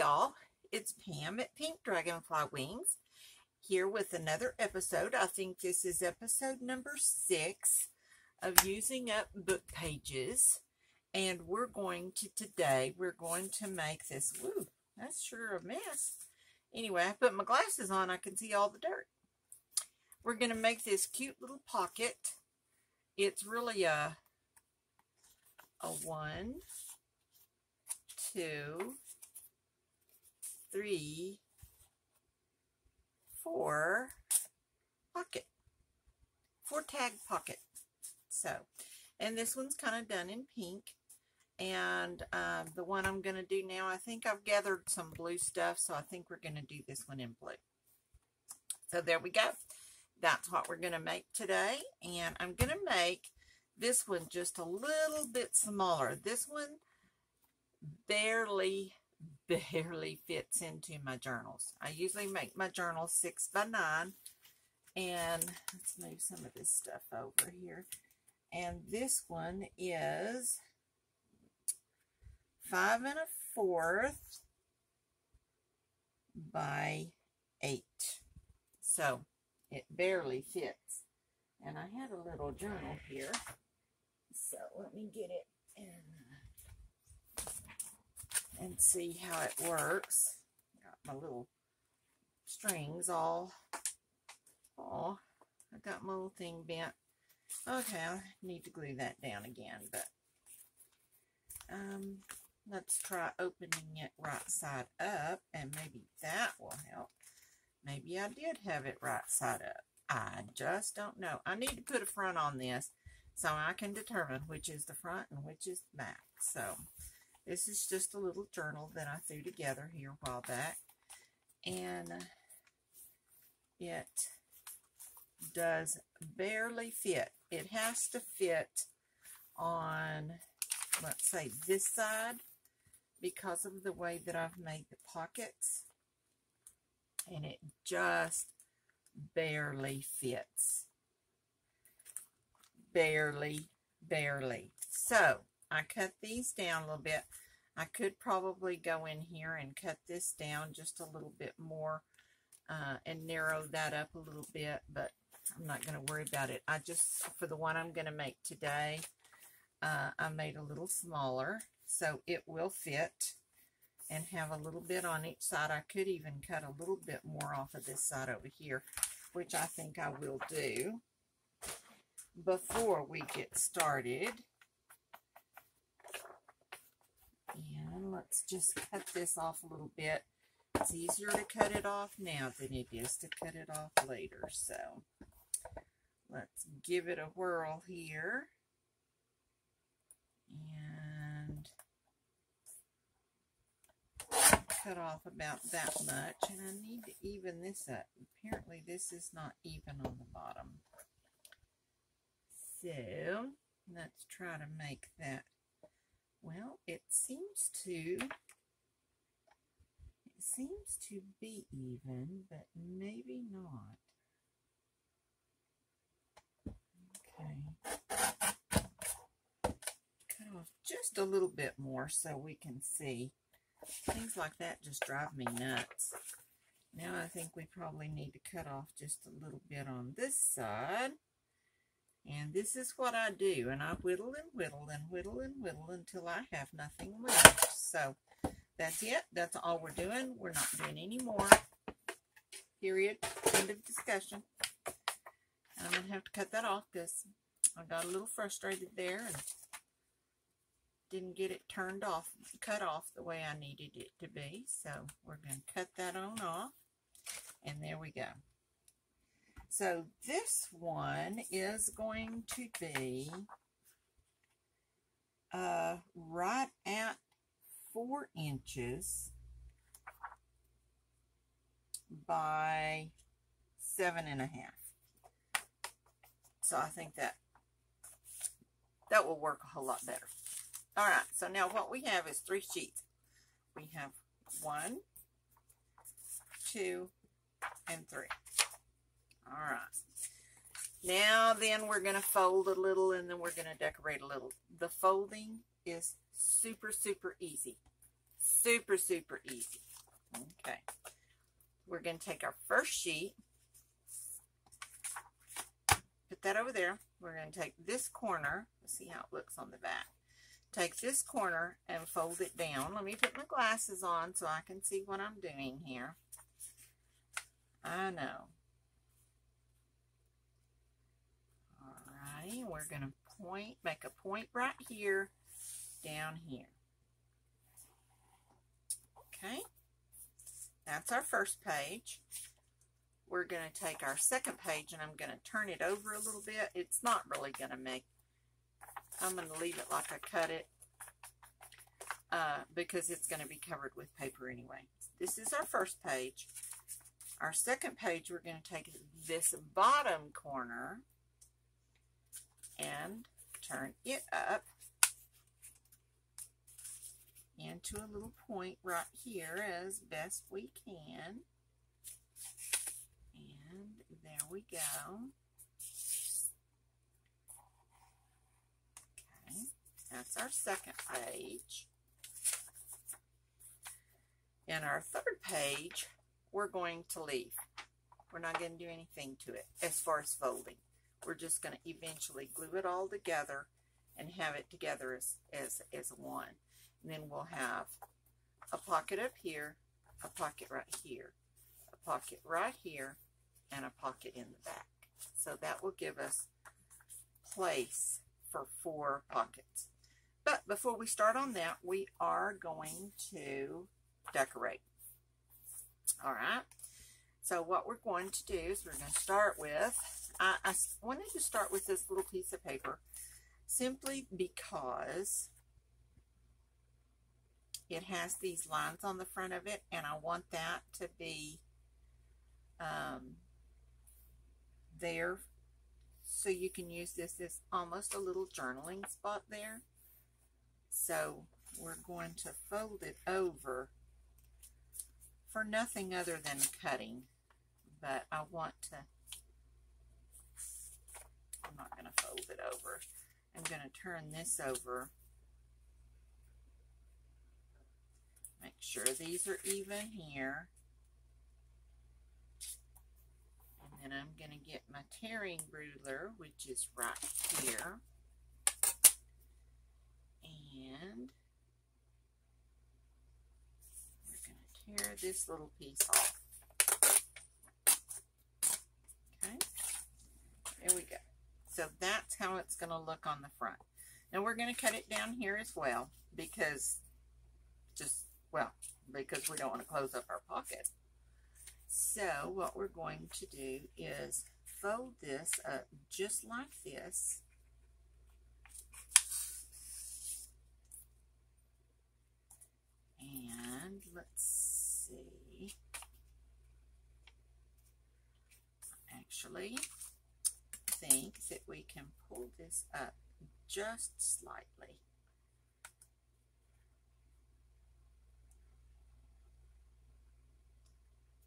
y'all, it's Pam at Pink Dragonfly Wingz here with another episode. I think this is episode number 6 of using up book pages, and today we're going to make this. Woo, that's sure a mess. Anyway, I put my glasses on, I can see all the dirt. We're going to make this cute little pocket. It's really a 1, 2, 3, 4 pocket, 4 tag pocket. So, and this one's kind of done in pink, and the one I'm going to do now, I think I've gathered some blue stuff, so I think we're going to do this one in blue. So there we go. That's what we're going to make today, and I'm going to make this one just a little bit smaller. This one barely fits into my journals. I usually make my journals 6 by 9, and let's move some of this stuff over here. And this one is 5 1/4 by 8. So it barely fits. And I had a little journal here, so let me get it and see how it works. Got my little strings all. Oh, I got my little thing bent. Okay, I need to glue that down again, but let's try opening it right side up, and maybe that will help. Maybe I did have it right side up. I just don't know. I need to put a front on this so I can determine which is the front and which is the back. So this is just a little journal that I threw together here a while back, and it does barely fit. It has to fit on, let's say, this side because of the way that I've made the pockets, and it just barely fits. Barely. So I cut these down a little bit. I could probably go in here and cut this down just a little bit more and narrow that up a little bit, but I'm not going to worry about it. I just, for the one I'm going to make today, I made a little smaller so it will fit and have a little bit on each side. I could even cut a little bit more off of this side over here, which I think I will do before we get started. And let's just cut this off a little bit. It's easier to cut it off now than it is to cut it off later. So let's give it a whirl here. And cut off about that much. And I need to even this up. Apparently this is not even on the bottom. So let's try to make that. Well, it seems to be even, but maybe not. Okay. Cut off just a little bit more so we can see. Things like that just drive me nuts. Now I think we probably need to cut off just a little bit on this side. And this is what I do. And I whittle and whittle and whittle and whittle until I have nothing left. So that's it. That's all we're doing. We're not doing any more. Period. End of discussion. I'm going to have to cut that off because I got a little frustrated there and didn't get it cut off the way I needed it to be. So we're going to cut that on off. And there we go. So this one is going to be right at 4 inches by 7 1/2. So I think that will work a whole lot better. All right, so now what we have is 3 sheets. We have 1, 2, and 3. All right. Now then we're going to fold a little, and then we're going to decorate a little. The folding is super, super easy. Super, super easy. Okay. We're going to take our first sheet, put that over there. We're going to take this corner, let's see how it looks on the back. Take this corner and fold it down. Let me put my glasses on so I can see what I'm doing here. I know. Alrighty, we're going to make a point right here, down here. Okay, that's our first page. We're going to take our second page and I'm going to turn it over a little bit. It's not really going to make, I'm going to leave it like I cut it because it's going to be covered with paper anyway. This is our first page. Our second page, we're going to take this bottom corner and turn it up into a little point right here as best we can. And there we go. Okay, that's our second page. And our third page, we're going to leave. We're not going to do anything to it as far as folding. We're just going to eventually glue it all together and have it together as one. And then we'll have a pocket up here, a pocket right here, a pocket right here, and a pocket in the back. So that will give us place for 4 pockets. But before we start on that, we are going to decorate. All right. So what we're going to do is we're going to start with, I wanted to start with this little piece of paper simply because it has these lines on the front of it, and I want that to be there so you can use this as almost a little journaling spot there. So we're going to fold it over for nothing other than cutting, but I want to, I'm not going to fold it over. I'm going to turn this over. Make sure these are even here. And then I'm going to get my tearing ruler, which is right here. And we're going to tear this little piece off. Okay, there we go. So that's how it's going to look on the front. Now we're going to cut it down here as well because because we don't want to close up our pocket. So what we're going to do is fold this up just like this. And let's see. Actually, I think that we can pull this up just slightly.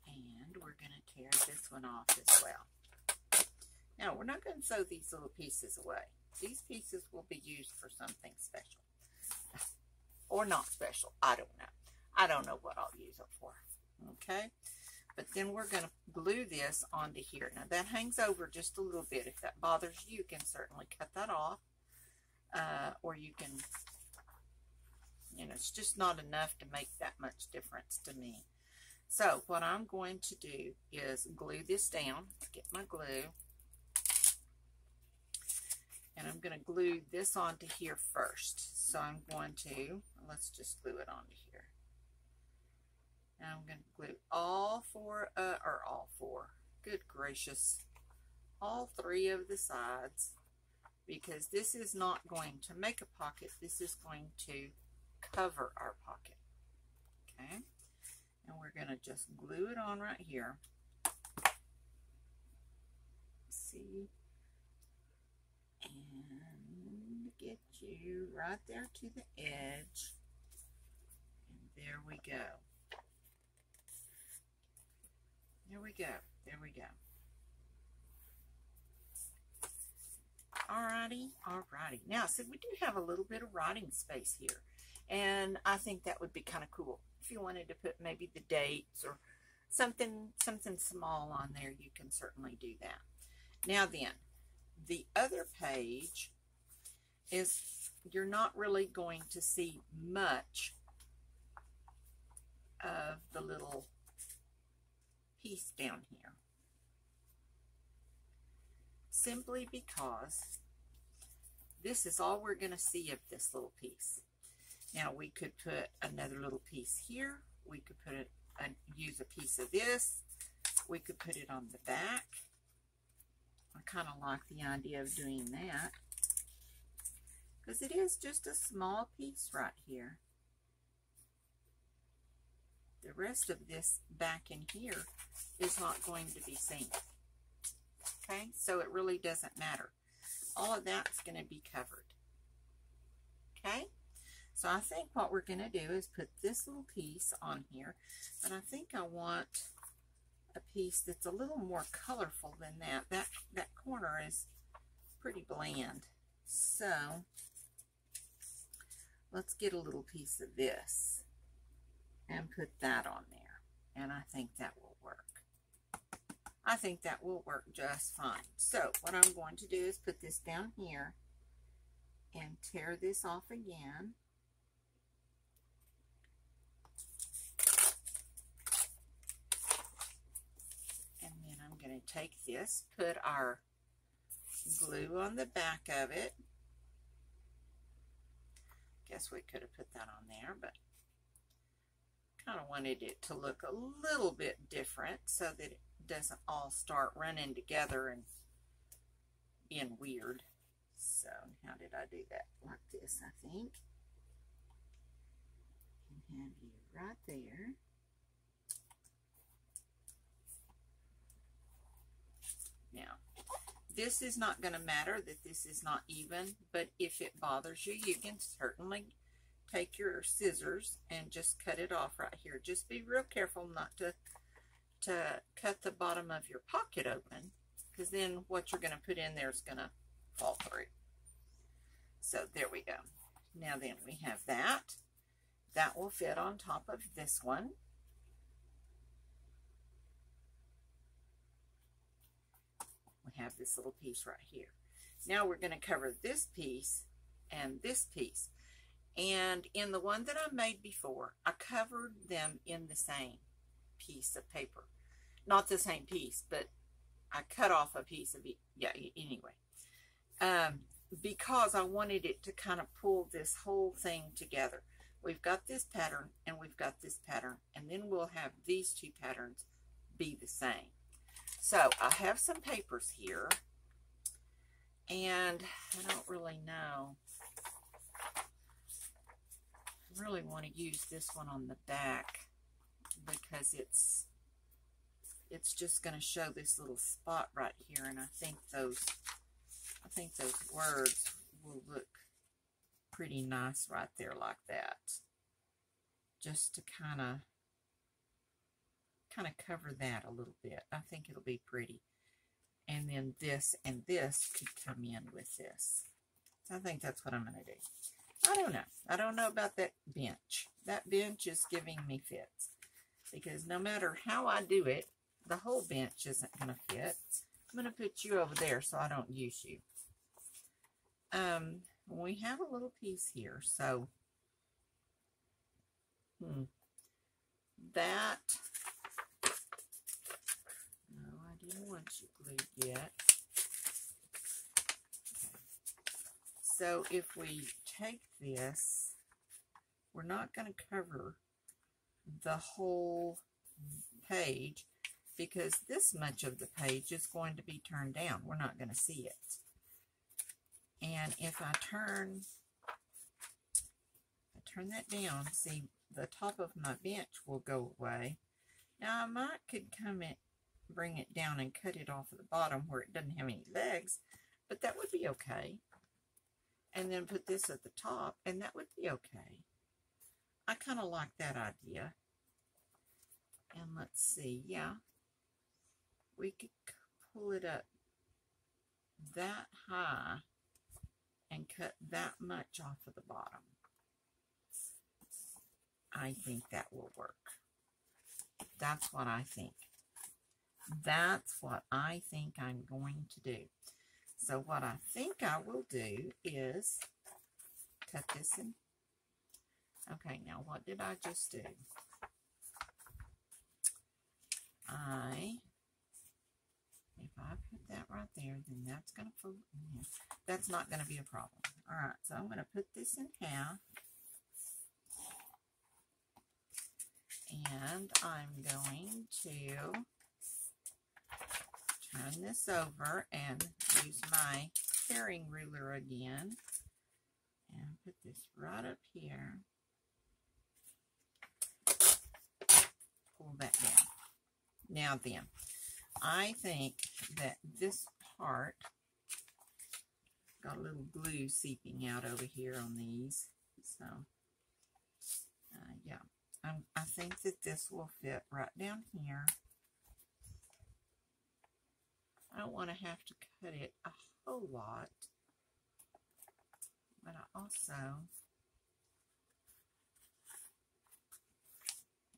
And we're going to tear this one off as well. Now, we're not going to throw these little pieces away. These pieces will be used for something special. Or not special. I don't know. I don't know what I'll use it for. Okay? But then we're going to glue this onto here. Now, that hangs over just a little bit. If that bothers you, you can certainly cut that off. Or you can, it's just not enough to make that much difference to me. So what I'm going to do is glue this down. Get my glue. And I'm going to glue this onto here first. So I'm going to, let's just glue it onto here. And I'm going to glue all four, good gracious, all 3 of the sides. Because this is not going to make a pocket. This is going to cover our pocket. Okay? And we're going to just glue it on right here. See? And get you right there to the edge. And there we go. There we go. There we go. Alrighty, alrighty. Now, so we do have a little bit of writing space here. And I think that would be kind of cool. If you wanted to put maybe the dates or something small on there, you can certainly do that. Now then, the other page is, you're not really going to see much of the little piece down here, simply because this is all we're going to see of this little piece. Now we could put another little piece here. We could put it, use a piece of this. We could put it on the back. I kind of like the idea of doing that, because it is just a small piece right here. The rest of this back in here is not going to be seen. Okay, so it really doesn't matter. All of that's going to be covered. Okay, so I think what we're going to do is put this little piece on here, but I think I want a piece that's a little more colorful than that. That corner is pretty bland. So let's get a little piece of this and put that on there, and I think that will work. I think that will work just fine. So what I'm going to do is put this down here and tear this off again. And then I'm going to take this, put our glue on the back of it. Guess we could have put that on there, but kind of wanted it to look a little bit different so that it doesn't all start running together and being weird. So how did I do that? Like this, I think. And have you right there. Now, this is not going to matter that this is not even, but if it bothers you, you can certainly take your scissors and just cut it off right here. Just be real careful not to cut the bottom of your pocket open, because then what you're going to put in there is going to fall through. So there we go. Now then, we have that. That will fit on top of this one. We have this little piece right here. Now we're going to cover this piece and this piece. And in the one that I made before, I covered them in the same piece of paper. Not the same piece, but I cut off a piece of it. Yeah, anyway. Because I wanted it to kind of pull this whole thing together. We've got this pattern and we've got this pattern, and then we'll have these two patterns be the same. So I have some papers here, and I don't really know. I really want to use this one on the back because it's just going to show this little spot right here, and I think those words will look pretty nice right there like that. Just to kind of cover that a little bit. I think it'll be pretty. And then this and this could come in with this. So I think that's what I'm going to do. I don't know. I don't know about that bench. That bench is giving me fits. Because no matter how I do it, the whole bench isn't going to fit. I'm going to put you over there so I don't use you. We have a little piece here. So, that... No, I didn't want you glued yet. Okay. So if we take this, we're not going to cover the whole page because this much of the page is going to be turned down. We're not going to see it. And if I turn that down, see, the top of my bench will go away. Now I could come in, bring it down and cut it off at the bottom where it doesn't have any legs, but that would be okay. And then put this at the top, and that would be okay. I kind of like that idea. And let's see, yeah, we could pull it up that high and cut that much off of the bottom. I think that will work. That's what I think. That's what I think I'm going to do. So what I think I will do is cut this in. Okay, now what did I just do? If I put that right there, then that's going to fold in here. That's not going to be a problem. All right, so I'm going to put this in half. And I'm going to turn this over and use my paring ruler again. And put this right up here. Pull that down. Now then, I think that this part got a little glue seeping out over here on these. So, yeah. I think that this will fit right down here. I don't want to have to cut it a whole lot, but I also,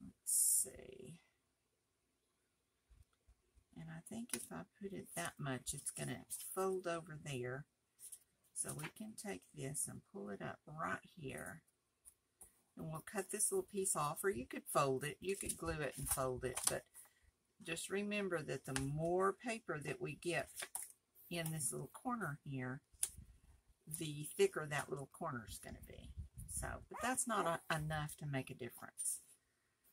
let's see, and I think if I put it that much, it's going to fold over there. So we can take this and pull it up right here. And we'll cut this little piece off, or you could fold it. You could glue it and fold it, but just remember that the more paper that we get in this little corner here, the thicker that little corner is going to be. So, but that's not enough to make a difference.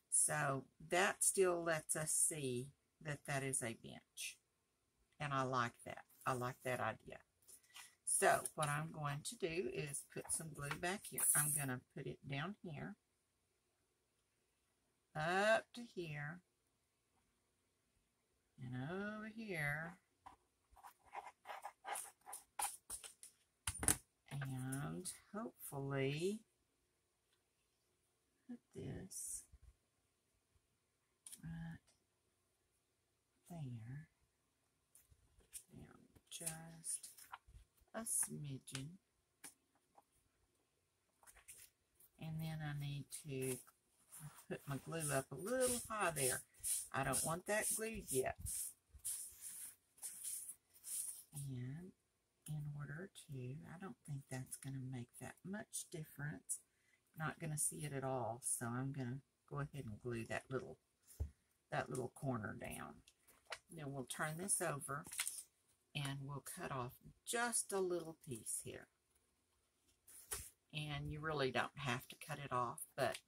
So that still lets us see that that is a bench. And I like that. I like that idea. So what I'm going to do is put some glue back here. I'm going to put it down here, up to here, and over here, and hopefully put this right there, down just a smidgen, and then I need to put my glue up a little high there. I don't want that glued yet. And in order to, I don't think that's going to make that much difference. Not going to see it at all, so I'm going to go ahead and glue that little corner down. Then we'll turn this over and we'll cut off just a little piece here. And you really don't have to cut it off, but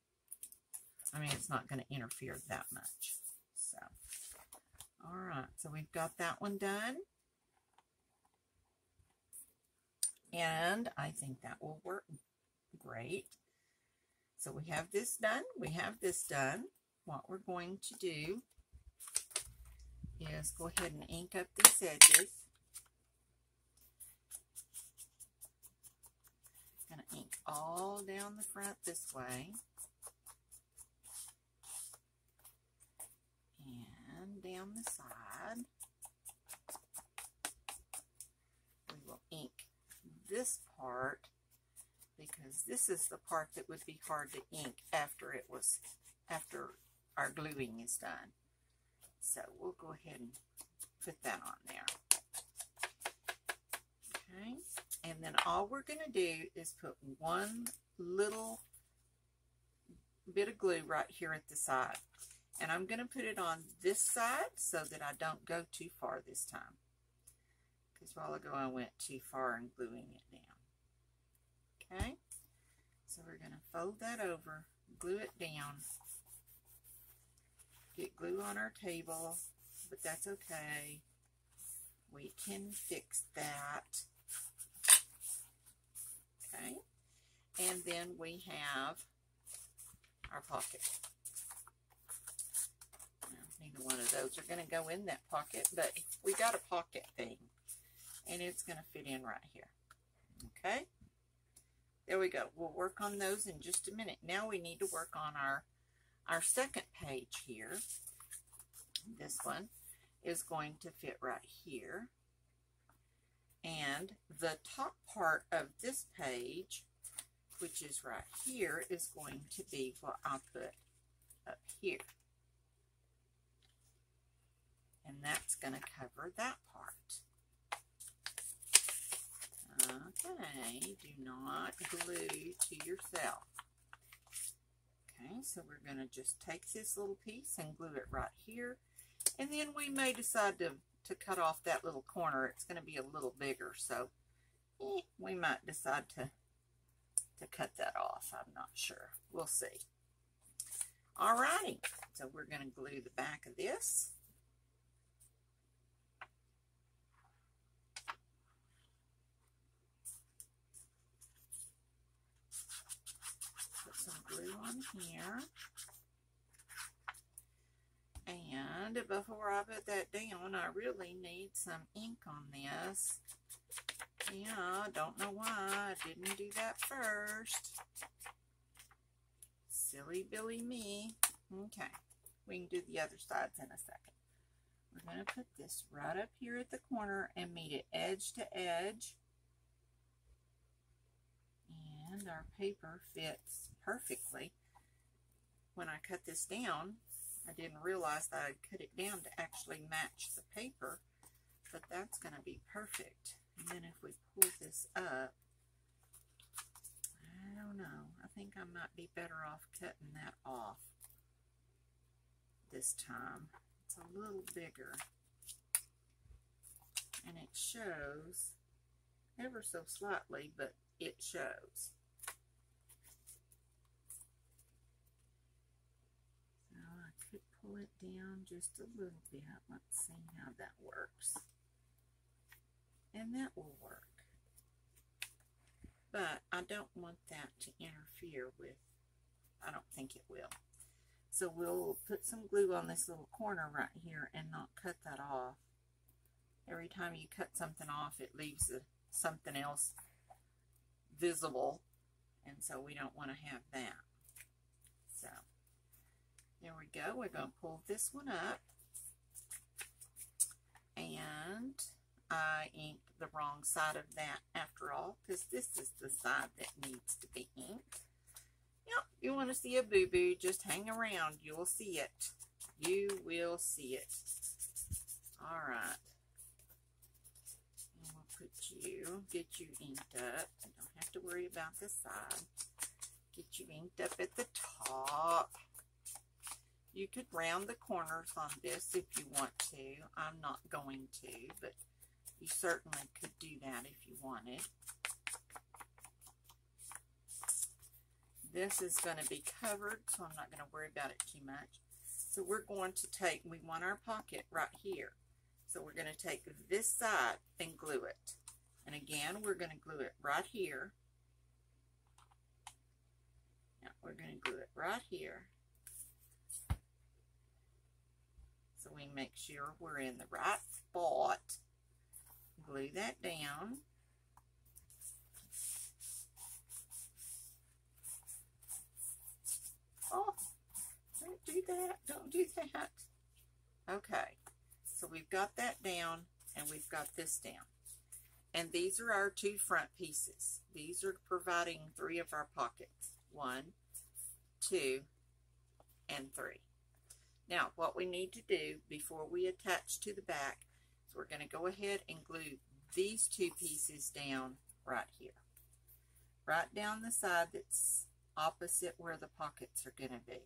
I mean, it's not going to interfere that much. So, all right, so we've got that one done. And I think that will work great. So we have this done. We have this done. What we're going to do is go ahead and ink up these edges. Going to ink all down the front this way. And down the side. We will ink this part because this is the part that would be hard to ink after our gluing is done. So we'll go ahead and put that on there. Okay, and then all we're going to do is put one little bit of glue right here at the side. And I'm going to put it on this side so that I don't go too far this time. Because a while ago I went too far in gluing it down. Okay, so we're going to fold that over, glue it down, get glue on our table, but that's okay. We can fix that. Okay, and then we have our pocket. Neither one of those are going to go in that pocket, but we got a pocket thing, and it's going to fit in right here. Okay, there we go. We'll work on those in just a minute. Now we need to work on our second page here. This one is going to fit right here, and the top part of this page which is right here, is going to be what I'll put up here. And that's going to cover that part. Okay, do not glue to yourself. Okay, so we're going to just take this little piece and glue it right here. And then we may decide to cut off that little corner. It's going to be a little bigger, so we might decide to cut that off. I'm not sure. We'll see. Alrighty, so we're going to glue the back of this. Put some glue on here. And before I put that down, I really need some ink on this. Yeah, I don't know why I didn't do that first. Silly Billy me. Okay, we can do the other sides in a second. We're going to put this right up here at the corner and meet it edge to edge. And our paper fits perfectly. When I cut this down, I didn't realize that I'd cut it down to actually match the paper, but that's going to be perfect. And then if we pull this up, I don't know, I think I might be better off cutting that off this time. It's a little bigger, and it shows ever so slightly, but it shows. So I could pull it down just a little bit. Let's see how that works. And that will work. But I don't want that to interfere with, I don't think it will. So we'll put some glue on this little corner right here and not cut that off. Every time you cut something off, it leaves something else visible. And so we don't want to have that. So there we go. We're going to pull this one up. And I inked the wrong side of that after all, because this is the side that needs to be inked. Yep, you want to see a boo-boo, just hang around. You'll see it. You will see it. Alright. And we'll get you inked up. You don't have to worry about the side. Get you inked up at the top. You could round the corners on this if you want to. I'm not going to, but you certainly could do that if you wanted. This is going to be covered, so I'm not going to worry about it too much. So we're going to take, we want our pocket right here. So we're going to take this side and glue it. And again, we're going to glue it right here. Now we're going to glue it right here. So we make sure we're in the right spot. Glue that down. Oh, don't do that. Don't do that. Okay, so we've got that down and we've got this down. And these are our two front pieces. These are providing 3 of our pockets. 1, 2, and 3. Now, what we need to do before we attach to the back is we're going to go ahead and glue these 2 pieces down right here. Right down the side that's opposite where the pockets are going to be.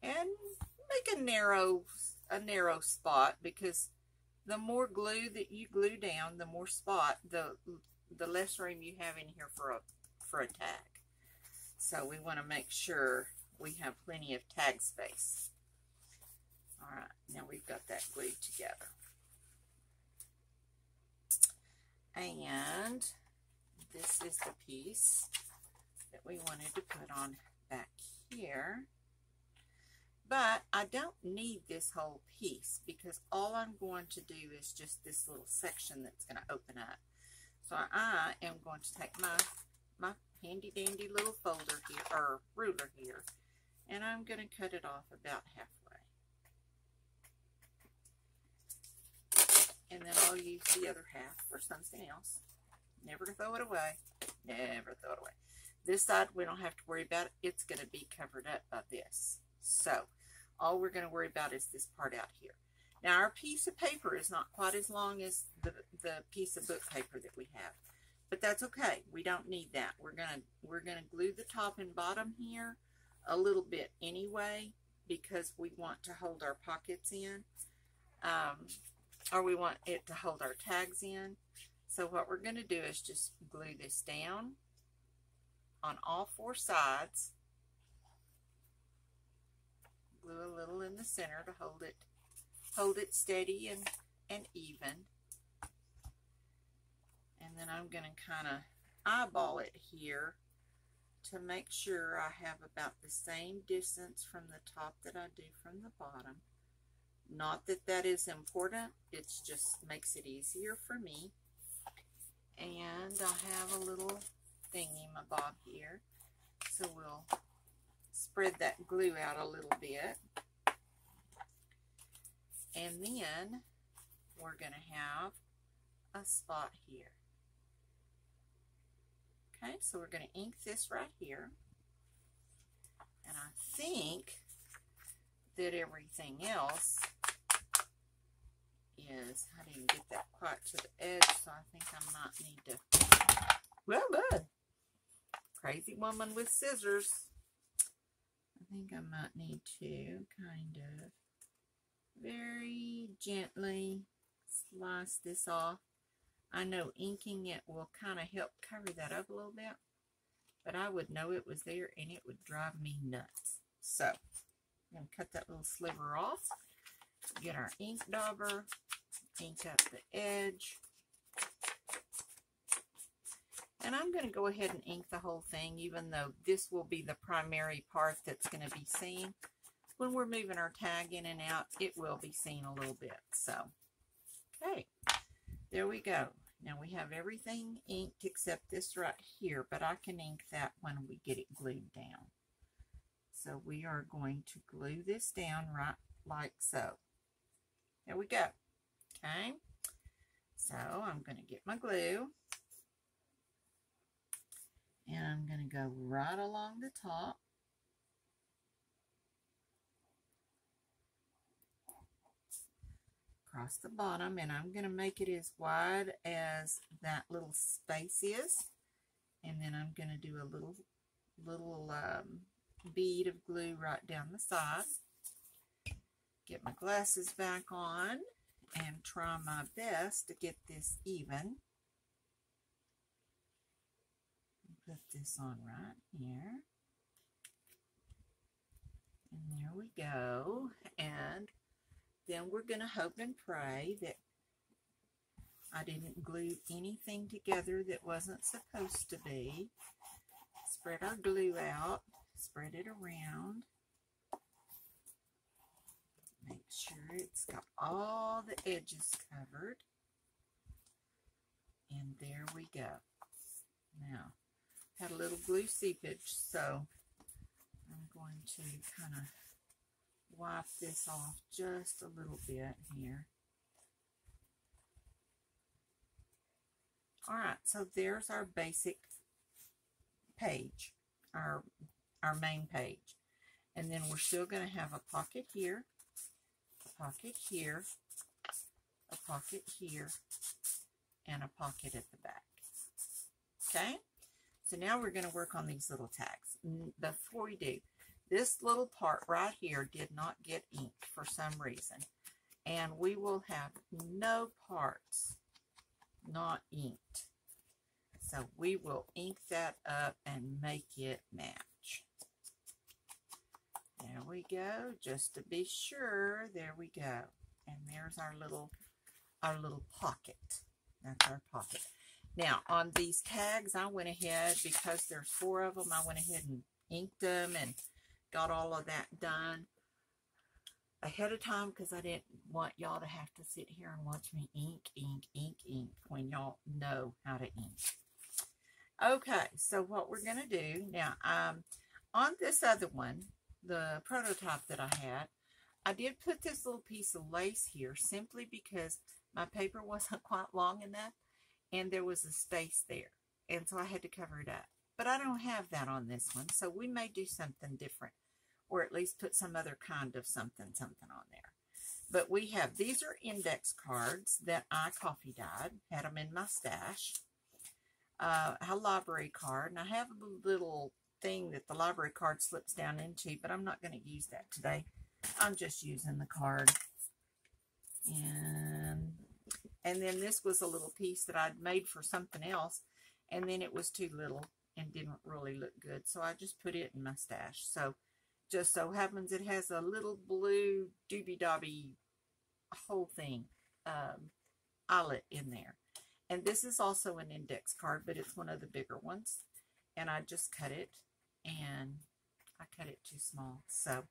And make a narrow spot, because the more glue that you glue down, the more spot, the less room you have in here for a tag. So we want to make sure we have plenty of tag space. Alright, now we've got that glued together. And this is the piece that we wanted to put on back here. But I don't need this whole piece, because all I'm going to do is just this little section that's going to open up. So I am going to take my handy dandy little folder here, or ruler here, and I'm going to cut it off about halfway. And then I'll use the other half for something else. Never throw it away. Never throw it away. This side, we don't have to worry about it. It's going to be covered up by this. So, all we're going to worry about is this part out here. Now, our piece of paper is not quite as long as the piece of book paper that we have. But that's okay. We don't need that. We're gonna glue the top and bottom here a little bit anyway, because we want to hold our pockets in. Or we want it to hold our tags in. So what we're going to do is just glue this down on all four sides. Glue a little in the center to hold it steady and even. And then I'm going to kind of eyeball it here to make sure I have about the same distance from the top that I do from the bottom. Not that that is important, it just makes it easier for me. And I have a little thingy-mabob here, so we'll spread that glue out a little bit. And then we're going to have a spot here. Okay, so we're going to ink this right here. And I think that everything else is, I didn't get that quite to the edge, so I think I might need to, well, crazy woman with scissors. I think I might need to kind of very gently slice this off. I know inking it will kind of help cover that up a little bit, but I would know it was there and it would drive me nuts. So, I'm going to cut that little sliver off, get our ink dauber, ink up the edge, and I'm going to go ahead and ink the whole thing, even though this will be the primary part that's going to be seen. When we're moving our tag in and out, it will be seen a little bit. So, okay, there we go. Now we have everything inked except this right here, but I can ink that when we get it glued down. So we are going to glue this down right like so. There we go. Okay, so I'm going to get my glue, and I'm going to go right along the top. Across the bottom, and I'm going to make it as wide as that little space is, and then I'm going to do a little bead of glue right down the side. Get my glasses back on and try my best to get this even. Put this on right here, and there we go. And then we're going to hope and pray that I didn't glue anything together that wasn't supposed to be. Spread our glue out, spread it around. Make sure it's got all the edges covered. And there we go. Now, had a little glue seepage, so I'm going to kind of wipe this off just a little bit here. Alright, so there's our basic page, our main page. And then we're still going to have a pocket here, a pocket here, a pocket here, and a pocket at the back. Okay? So now we're going to work on these little tags. Before we do, this little part right here did not get inked for some reason. And we will have no parts not inked. So we will ink that up and make it match. There we go, just to be sure. There we go. And there's our little pocket. That's our pocket. Now, on these tags, I went ahead, because there's 4 of them, I went ahead and inked them and got all of that done ahead of time, because I didn't want y'all to have to sit here and watch me ink when y'all know how to ink. Okay, so what we're going to do now, on this other one, the prototype that I had, I did put this little piece of lace here simply because my paper wasn't quite long enough and there was a space there. and so I had to cover it up. But I don't have that on this one, so we may do something different, or at least put some other kind of something on there. But we have, these are index cards that I coffee dyed, had them in my stash. I have a library card, and I have a little thing that the library card slips down into, but I'm not going to use that today. I'm just using the card. And then this was a little piece that I'd made for something else, and then it was too little and didn't really look good, so I just put it in my stash. So just so happens it has a little blue doobie-dobby whole thing eyelet in there. And this is also an index card, but it's one of the bigger ones. And I just cut it, and I cut it too small. So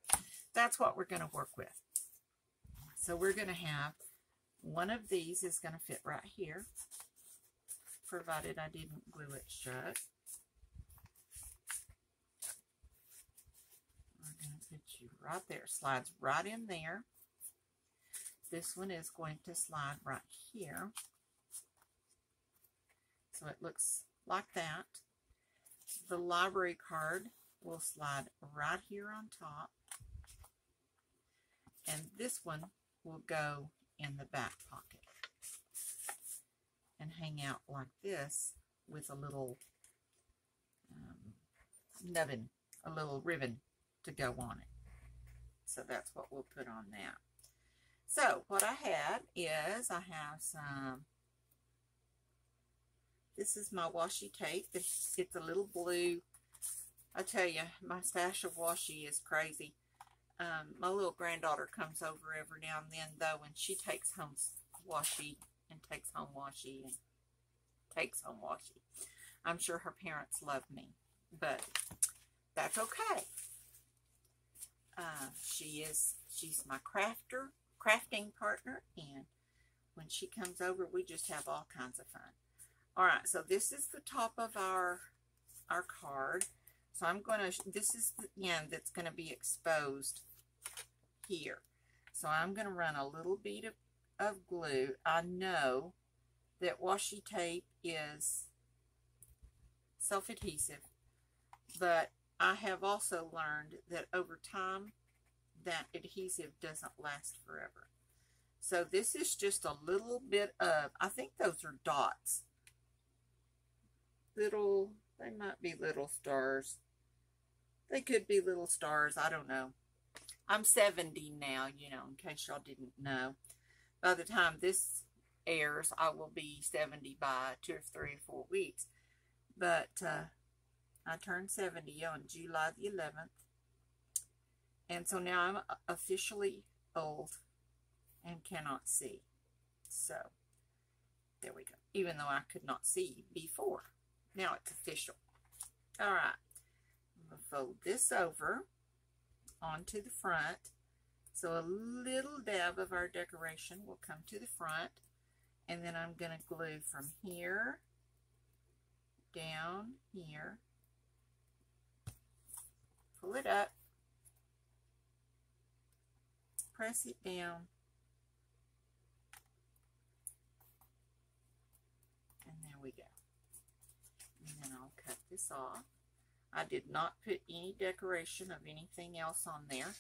that's what we're going to work with. So we're going to have one of these is going to fit right here, provided I didn't glue it shut. We're going to put you right there. Slides right in there. This one is going to slide right here. So it looks like that. The library card will slide right here on top. And this one will go in the back pocket and hang out like this with a little nubbin, a little ribbon to go on it. So that's what we'll put on that. So what I had is I have some, this is my washi tape. It's a little blue. I tell you, my stash of washi is crazy. My little granddaughter comes over every now and then, though, and she takes home washi and takes home washi and takes home washi. I'm sure her parents love me, but that's okay. She's my crafting partner, and when she comes over, we just have all kinds of fun. All right, so this is the top of our card. So I'm going to, this is the end that's going to be exposed here. So I'm going to run a little bead of glue. I know that washi tape is self-adhesive, but I have also learned that over time, that adhesive doesn't last forever. So this is just a little bit of, I think those are dots. Little, they might be little stars. They could be little stars. I don't know. I'm 70 now, you know, in case y'all didn't know. By the time this airs, I will be 70 by 2 or 3 or 4 weeks. But I turned 70 on July the 11th. And so now I'm officially old and cannot see. So, there we go. Even though I could not see before. Now it's official. All right. I'm going to fold this over onto the front. So a little dab of our decoration will come to the front. And then I'm going to glue from here down here. Pull it up. Press it down. And there we go. And then I'll cut this off. I did not put any decoration of anything else on there.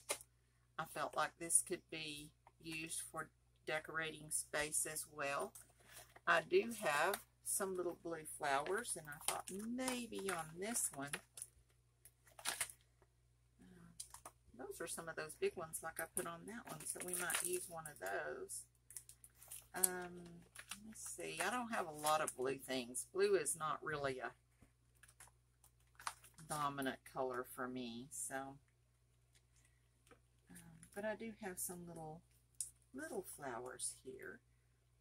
I felt like this could be used for decorating space as well. I do have some little blue flowers, and I thought maybe on this one, those are some of those big ones like I put on that one, so we might use one of those. Let's see, I don't have a lot of blue things. Blue is not really a dominant color for me, so but I do have some little flowers here,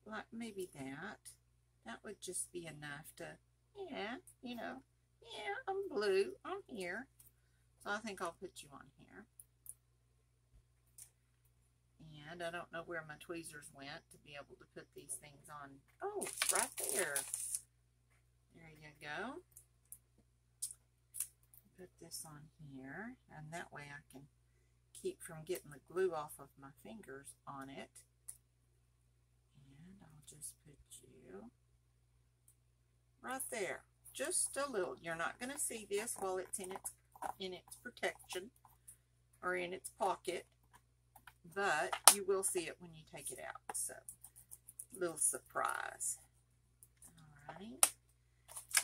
like maybe that would just be enough to, yeah, you know, yeah, I'm blue, I'm here, so I think I'll put you on here. And I don't know where my tweezers went to be able to put these things on. Oh, right there. There you go. Put this on here, and that way I can keep from getting the glue off of my fingers on it. And I'll just put you right there. just a little. You're not going to see this while it's in its protection or in its pocket, but you will see it when you take it out. So, little surprise. All right.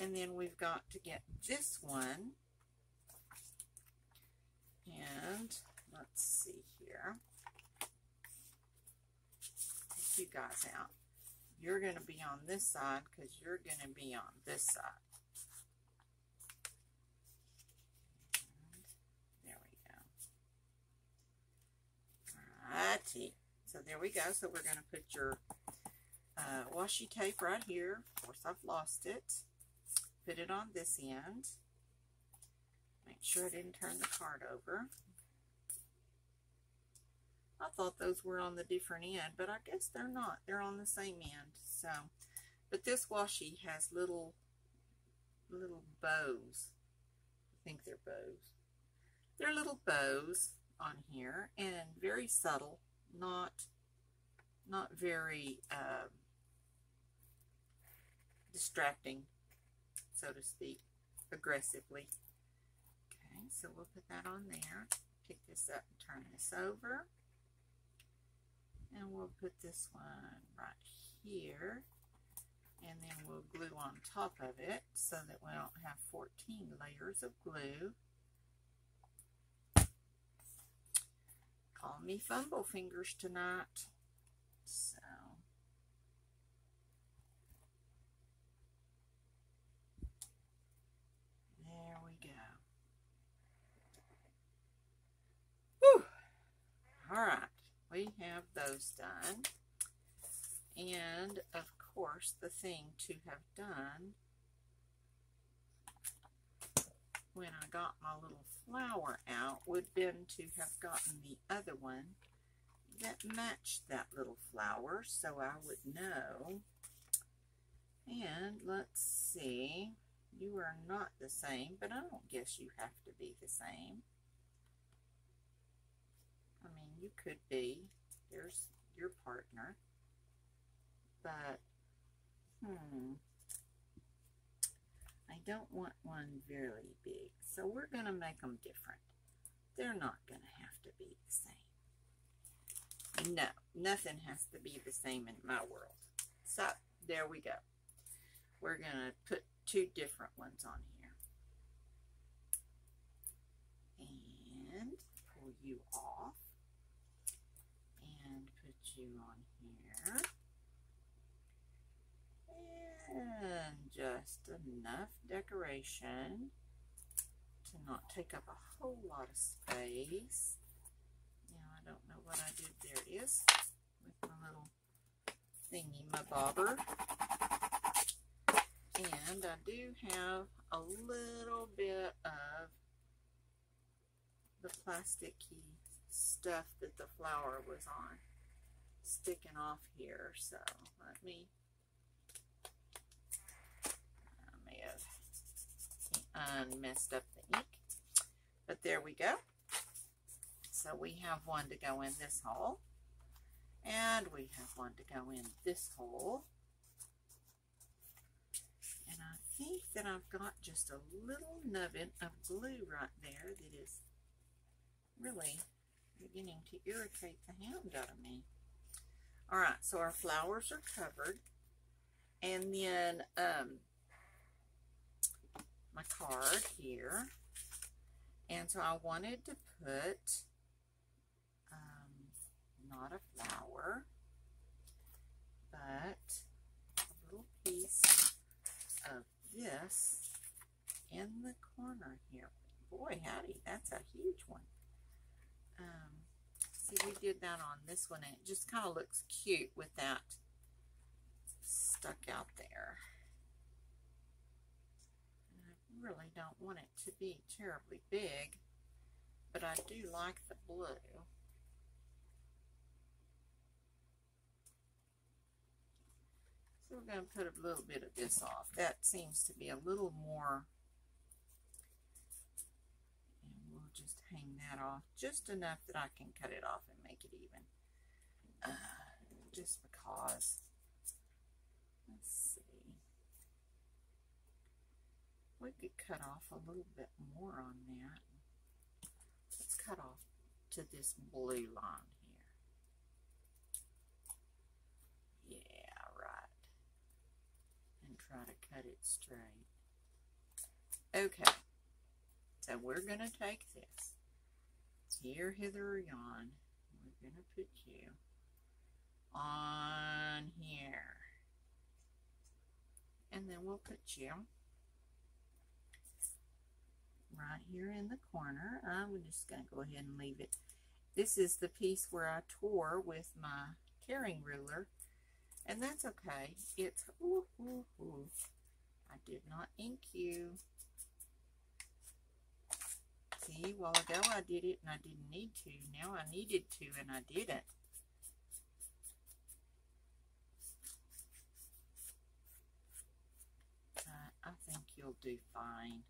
And then we've got to get this one. And let's see here. Take you guys out. You're going to be on this side because you're going to be on this side. And there we go. Alrighty. So there we go. So we're going to put your washi tape right here. Of course, I've lost it. Put it on this end. Make sure I didn't turn the card over. I thought those were on the different end, but I guess they're not. They're on the same end. So, but this washi has little bows. I think they're bows. They're little bows on here, and very subtle. Not very distracting, so to speak, aggressively. Okay, so we'll put that on there. Pick this up and turn this over. And we'll put this one right here. And then we'll glue on top of it so that we don't have 14 layers of glue. Call me fumble fingers tonight. So. There we go. Whew. All right. We have those done. And, of course, the thing to have done when I got my little flower out would have been to have gotten the other one that matched that little flower, so I would know. And let's see. You are not the same, but I don't guess you have to be the same. I mean, you could be. There's your partner. But, I don't want one very big. So we're going to make them different. They're not going to have to be the same. No, nothing has to be the same in my world. So, there we go. We're going to put two different ones on here. And pull you off. And put you on here. And just enough decoration to not take up a whole lot of space. Now, I don't know what I did. There it is. With my little thingy, my bobber. And I do have a little bit of the plasticky stuff that the flower was on sticking off here. So let me, I may have messed up the ink, but there we go. So we have one to go in this hole, and we have one to go in this hole. And I think that I've got just a little nubbin of glue right there that is really beginning to irritate the hand out of me. Alright, so our flowers are covered. And then my card here. And so I wanted to put not a flower, but a little piece of this in the corner here. Boy, howdy, that's a huge one. See, we did that on this one, and it just kind of looks cute with that stuck out there. And I really don't want it to be terribly big, but I do like the blue. So we're going to put a little bit of this off. That seems to be a little more, and we'll just hang that off just enough that I can cut it off and make it even. Just because. Let's see. we could cut off a little bit more on that. Let's cut off to this blue line here. Yeah, right. And try to cut it straight. Okay, so we're going to take this. Here, hither, or yon. We're going to put you on here. And then we'll put you right here in the corner. I'm just going to go ahead and leave it. This is the piece where I tore with my tearing ruler. And that's okay. It's, I did not ink you. See, a while ago I did it and I didn't need to. Now I needed to and I didn't. I think you'll do fine.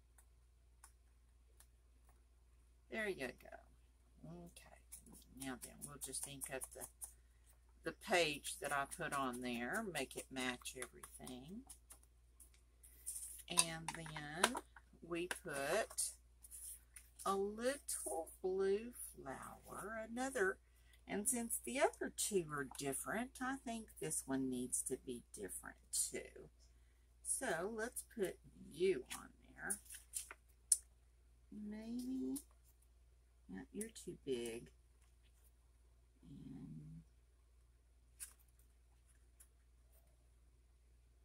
There you go. Okay. Now then, we'll just ink up the page that I put on there. Make it match everything. And then we put a little blue flower, another, and since the other two are different, I think this one needs to be different too. So let's put you on there. Maybe, no, you're too big. And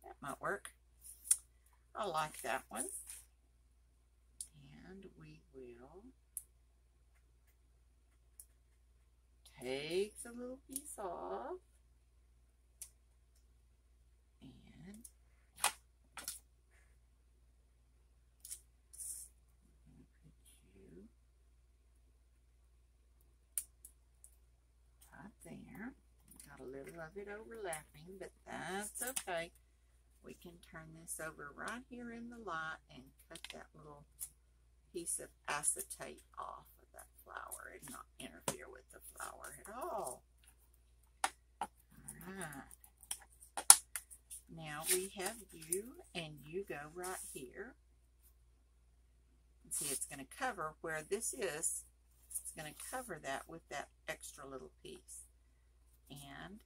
that might work. I like that one. And we will take the little piece off and put you right there. Got a little of it overlapping, but that's okay. We can turn this over right here in the light and cut that little piece of acetate off of that flower and not interfere with the flower at all. Alright. Now we have you, and you go right here. See, it's going to cover where this is. It's going to cover that with that extra little piece. And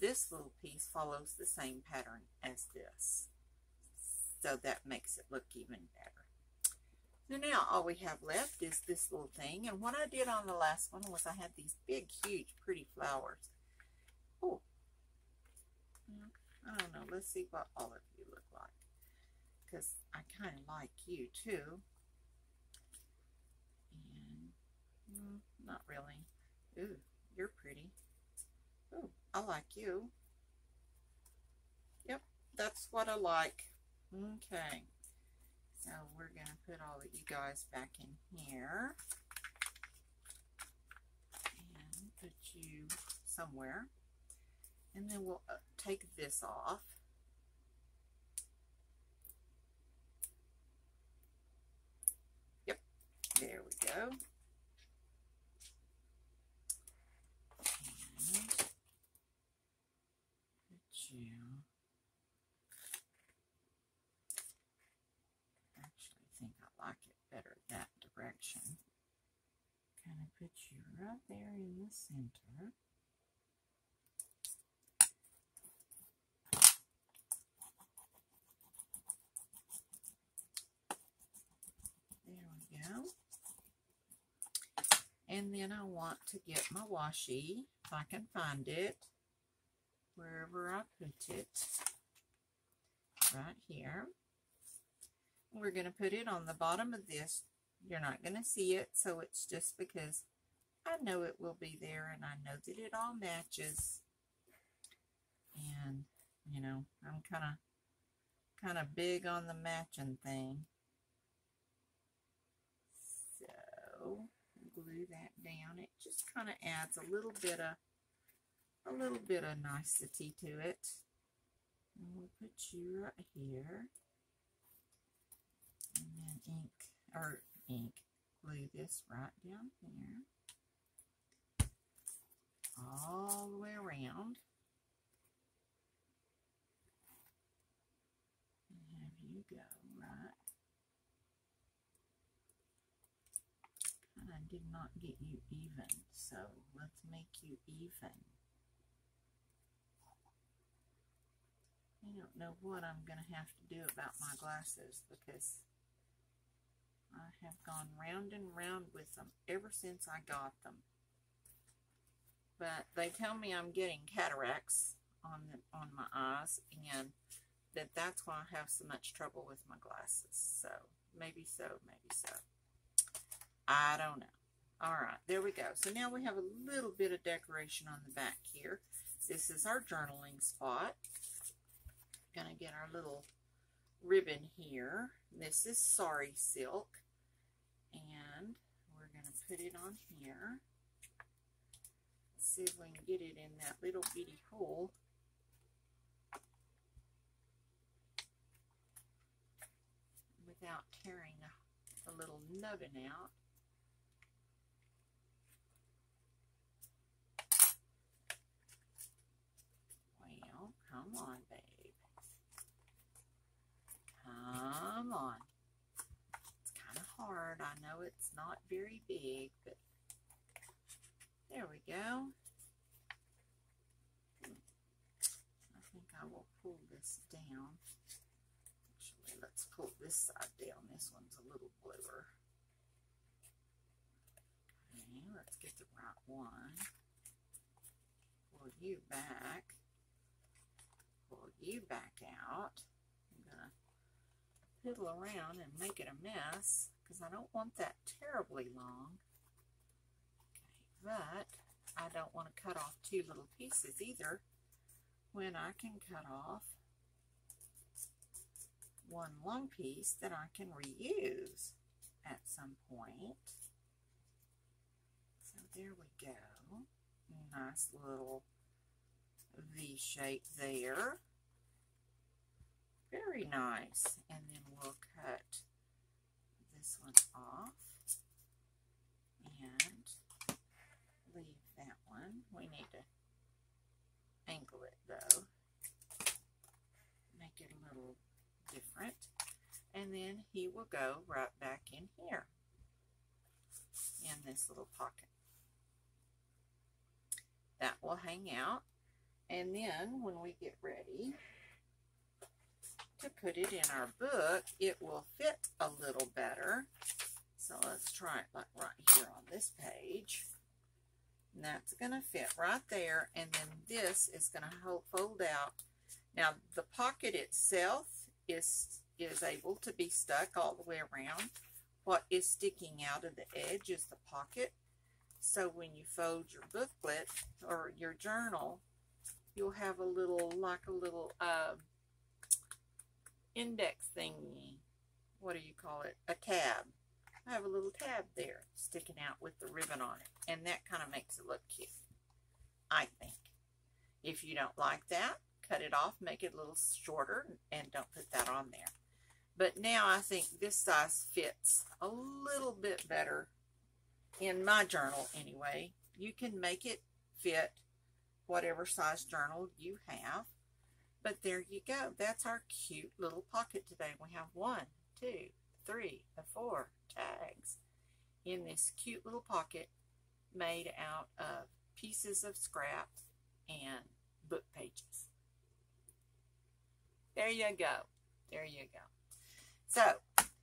this little piece follows the same pattern as this. So that makes it look even better. So now all we have left is this little thing. And what I did on the last one was I had these big, huge, pretty flowers. Oh, I don't know. Let's see what all of you look like. Because I kind of like you too. And not really. Ooh, you're pretty. Ooh, I like you. Yep, that's what I like. Okay, so we're going to put all of you guys back in here and put you somewhere, and then we'll take this off. Yep, there we go. And put you. That direction. Kind of put you right there in the center. There we go. And then I want to get my washi, if I can find it, wherever I put it, right here. We're going to put it on the bottom of this. You're not going to see it, so it's just because I know it will be there, and I know that it all matches. And, you know, I'm kind of big on the matching thing. So, glue that down. It just kind of adds a little bit of nicety to it. And we'll put you right here. And then glue this right down here, all the way around. And have you you go, right? I did not get you even, so let's make you even. I don't know what I'm going to have to do about my glasses because I have gone round and round with them ever since I got them. But they tell me I'm getting cataracts on my eyes, and that's why I have so much trouble with my glasses. So, maybe so, maybe so. I don't know. Alright, there we go. So now we have a little bit of decoration on the back here. This is our journaling spot. Gonna get our little ribbon here. This is sari silk. And we're gonna put it on here. See if we can get it in that little bitty hole. Without tearing a little nubbin out. Well, come on, babe. Come on. It's kind of hard. I know it's not very big, but there we go. I think I will pull this down. Actually, let's pull this side down. This one's a little bluer. Okay, let's get the right one. Pull you back. Pull you back out. I'm going to fiddle around and make it a mess because I don't want that terribly long. But I don't want to cut off two little pieces either when I can cut off one long piece that I can reuse at some point. So there we go. Nice little V shape there. Very nice. And then we'll cut this one off and leave that one. We need to angle it though. Make it a little different. And then he will go right back in here in this little pocket. That will hang out. And then when we get ready to put it in our book, it will fit a little better. So let's try it like right here on this page. And that's going to fit right there. And then this is going to fold out. Now the pocket itself is able to be stuck all the way around. What is sticking out of the edge is the pocket. So when you fold your booklet or your journal, you'll have a little, like a little index thingy. What do you call it? A tab. I have a little tab there sticking out with the ribbon on it. And that kind of makes it look cute, I think. If you don't like that, cut it off, make it a little shorter, and don't put that on there. But now I think this size fits a little bit better in my journal anyway. You can make it fit whatever size journal you have. But there you go. That's our cute little pocket today. We have 1, 2, 3, 4 tags in this cute little pocket made out of pieces of scrap and book pages. There you go. There you go. So,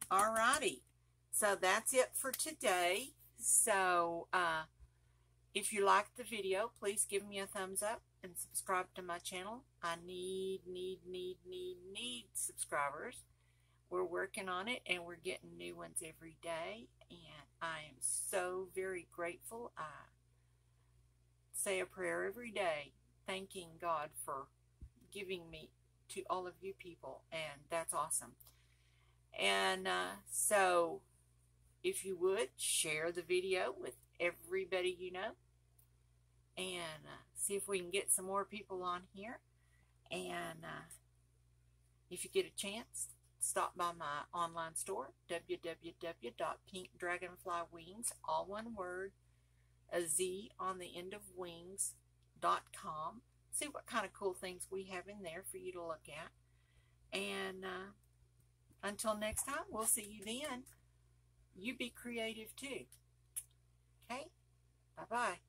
alrighty. So that's it for today. So, if you liked the video, please give me a thumbs up and subscribe to my channel. I need subscribers. We're working on it, and we're getting new ones every day, and I am so very grateful. I say a prayer every day, thanking God for giving me to all of you people, and that's awesome. And so, if you would, share the video with everybody you know, and see if we can get some more people on here. And if you get a chance, stop by my online store, www.pinkdragonflywingz, all one word, a Z on the end of wings.com. See what kind of cool things we have in there for you to look at. And Until next time, we'll see you then. You be creative too. Okay? Bye-bye.